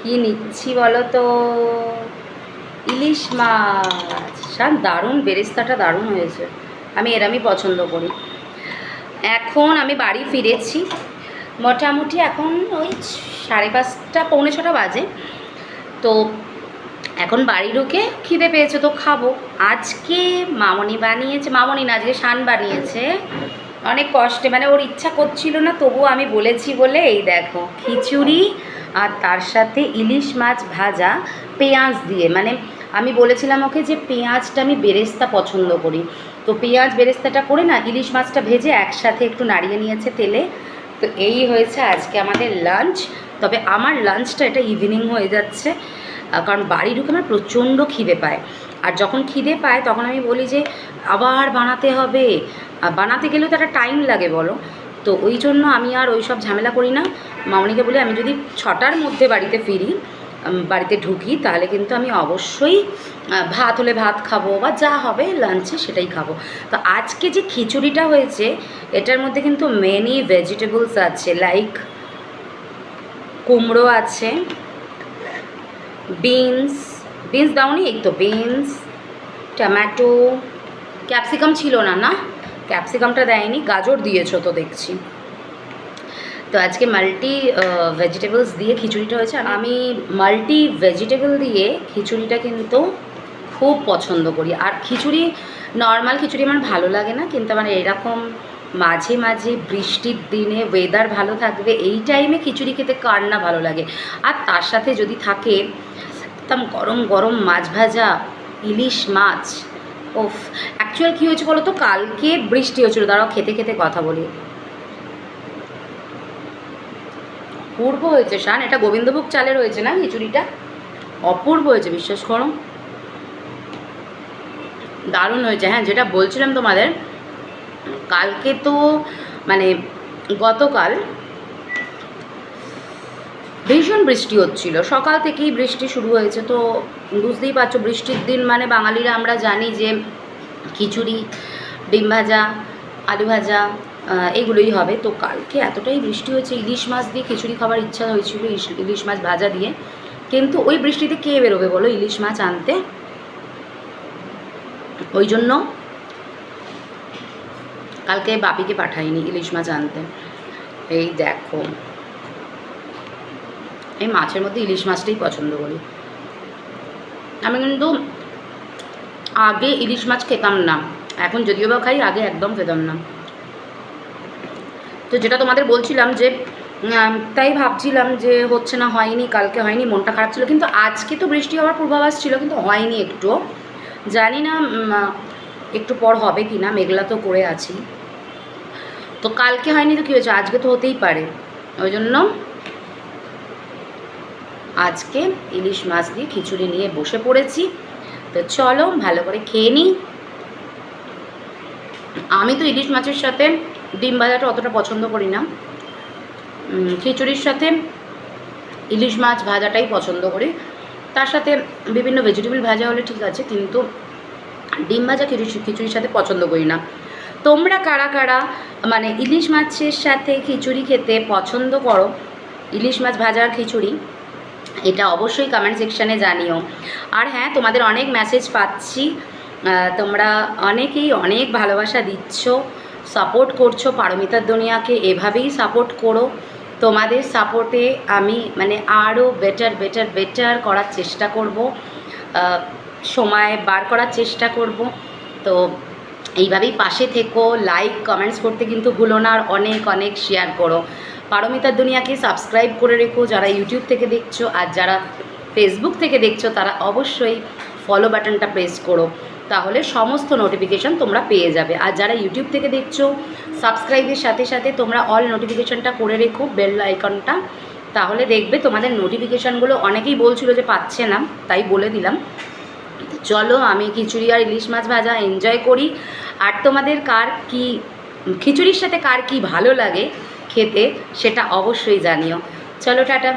কি নিচ্ছি বলো তো? ইলিশ মাছ। শান দারুণ, বেরেস্তাটা দারুণ হয়েছে। আমি এরমই পছন্দ করি। এখন আমি বাড়ি ফিরেছি, মোটামুটি এখন ওই 5:30 পৌনে 6টা বাজে। তো এখন বাড়ি ঢুকে খিদে পেয়েছে তো খাবো। আজকে মামনি বানিয়েছে, মামনি না, আজকে শান বানিয়েছে অনেক কষ্টে, মানে ওর ইচ্ছা করছিল না, তবুও আমি বলেছি বলে এই দেখো খিচুড়ি আর তার সাথে ইলিশ মাছ ভাজা পেঁয়াজ দিয়ে। মানে আমি বলেছিলাম ওকে যে পেঁয়াজটা আমি বেরেস্তা পছন্দ করি, তো পেঁয়াজ বেরেস্তাটা করে না ইলিশ মাছটা ভেজে একসাথে একটু নাড়িয়ে নিয়েছে তেলে। তো এই হয়েছে আজকে আমাদের লাঞ্চ। তবে আমার লাঞ্চটা এটা ইভিনিং হয়ে যাচ্ছে, কারণ বাড়ি ঢুকে আমার প্রচণ্ড খিদে পায়। আর যখন খিদে পায় তখন আমি বলি যে আবার বানাতে হবে, বানাতে গেলেও তো একটা টাইম লাগে বলো। তো ওই জন্য আমি আর ওই সব ঝামেলা করি না। মামনিকে বলি আমি যদি 6টার মধ্যে বাড়িতে ফিরি, বাড়িতে ঢুকি, তাহলে কিন্তু আমি অবশ্যই ভাত হলে ভাত খাবো বা যা হবে লাঞ্চে সেটাই খাবো। তো আজকে যে খিচুড়িটা হয়েছে এটার মধ্যে কিন্তু মেনি ভেজিটেবলস আছে, লাইক কুমড়ো আছে, বিনস দাওনি? এই তো বিনস, টমেটো, ক্যাপসিকাম ছিল না, না ক্যাপসিকামটা দেয়নি, গাজর দিয়েছো তো দেখছি। তো আজকে মাল্টি ভেজিটেবলস দিয়ে খিচুড়িটা হয়েছে। আমি মাল্টি ভেজিটেবল দিয়ে খিচুড়িটা কিন্তু খুব পছন্দ করি। আর খিচুড়ি, নর্মাল খিচুড়ি আমার ভালো লাগে না, কিন্তু আমার এরকম মাঝে মাঝে বৃষ্টির দিনে ওয়েদার ভালো থাকবে এই টাইমে খিচুড়ি খেতে কার না ভালো লাগে। আর তার সাথে যদি থাকে একদম গরম গরম মাছ ভাজা, ইলিশ মাছ। ওফ, অ্যাকচুয়াল কী হয়েছে বলো তো, কালকে বৃষ্টি হয়েছিল। দাঁড়াও খেতে খেতে কথা বলি। অপূর্ব হয়েছে শান, এটা গোবিন্দভোগ চালের হয়েছে না খিচুড়িটা? অপূর্ব হয়েছে, বিশ্বাস করো, দারুণ হয়েছে। হ্যাঁ, যেটা বলছিলাম তোমাদের, কালকে তো মানে গতকাল ভীষণ বৃষ্টি হচ্ছিল, সকাল থেকেই বৃষ্টি শুরু হয়েছে। তো বুঝতেই পারছো বৃষ্টির দিন মানে বাঙালিরা আমরা জানি যে খিচুড়ি, ডিম ভাজা, আলু ভাজা, এগুলোই হবে। তো কালকে এতটাই বৃষ্টি হয়েছে, ইলিশ মাছ দিয়ে খিচুড়ি খাবার ইচ্ছা হয়েছিল, ইলিশ মাছ ভাজা দিয়ে। কিন্তু ওই বৃষ্টিতে কে বেরোবে বলো ইলিশ মাছ আনতে? ওই জন্য কালকে বাপিকে পাঠাইনি ইলিশ মাছ আনতে। এই দেখো, এই মাছের মধ্যে ইলিশ মাছটাই পছন্দ করি আমি। কিন্তু আগে ইলিশ মাছ খেতাম না, এখন যদিও বা খাই, আগে একদম খেতাম না। তো যেটা তোমাদের বলছিলাম যে তাই ভাবছিলাম যে হচ্ছে না, হয়নি, কালকে হয়নি, মনটা খারাপ ছিল। কিন্তু আজকে তো বৃষ্টি হওয়ার পূর্বাভাস ছিল, কিন্তু হয়নি একটু, জানি না একটু পর হবে কি না, মেঘলা তো করে আছি। তো কালকে হয়নি তো কী হয়েছে, আজকে তো হতেই পারে। ওই জন্য আজকে ইলিশ মাছ দিয়ে খিচুড়ি নিয়ে বসে পড়েছি। তো চলো ভালো করে খেয়ে নিই। আমি তো ইলিশ মাছের সাথে ডিম ভাজাটা অতটা পছন্দ করি না, খিচুড়ির সাথে ইলিশ মাছ ভাজাটাই পছন্দ করি। তার সাথে বিভিন্ন ভেজিটেবল ভাজা হলে ঠিক আছে, কিন্তু ডিম ভাজা খিচুড়ির সাথে পছন্দ করি না। তোমরা কারা কারা মানে ইলিশ মাছের সাথে খিচুড়ি খেতে পছন্দ করো, ইলিশ মাছ ভাজা আর খিচুড়ি, এটা অবশ্যই কমেন্ট সেকশানে জানিও। আর হ্যাঁ, তোমাদের অনেক মেসেজ পাচ্ছি, তোমরা অনেকেই অনেক ভালোবাসা দিচ্ছ, সাপোর্ট করছো পারমিতার দুনিয়াকে, এভাবেই সাপোর্ট করো। তোমাদের সাপোর্টে আমি মানে আরও বেটার করার চেষ্টা করব, সময় বার করার চেষ্টা করব। তো এইভাবেই পাশে থেকো, লাইক কমেন্টস করতে কিন্তু ভুলো না, আর অনেক অনেক শেয়ার করো। পারমিতার দুনিয়াকে সাবস্ক্রাইব করে রেখো যারা ইউটিউব থেকে দেখছো, আর যারা ফেসবুক থেকে দেখছো তারা অবশ্যই ফলো বাটনটা প্রেস করো, তাহলে সমস্ত নোটিফিকেশান তোমরা পেয়ে যাবে। আর যারা ইউটিউব থেকে দেখছো, সাবস্ক্রাইবের সাথে সাথে তোমরা অল নোটিফিকেশানটা করে রেখো, বেল আইকনটা, তাহলে দেখবে তোমাদের নোটিফিকেশানগুলো। অনেকেই বলছিল যে পাচ্ছে না, তাই বলে দিলাম। চলো আমি খিচুড়ি আর ইলিশ মাছ ভাজা এনজয় করি। আর তোমাদের কার কি খিচুড়ির সাথে কার কি ভালো লাগে খেতে, সেটা অবশ্যই জানিও। চলো টাটা।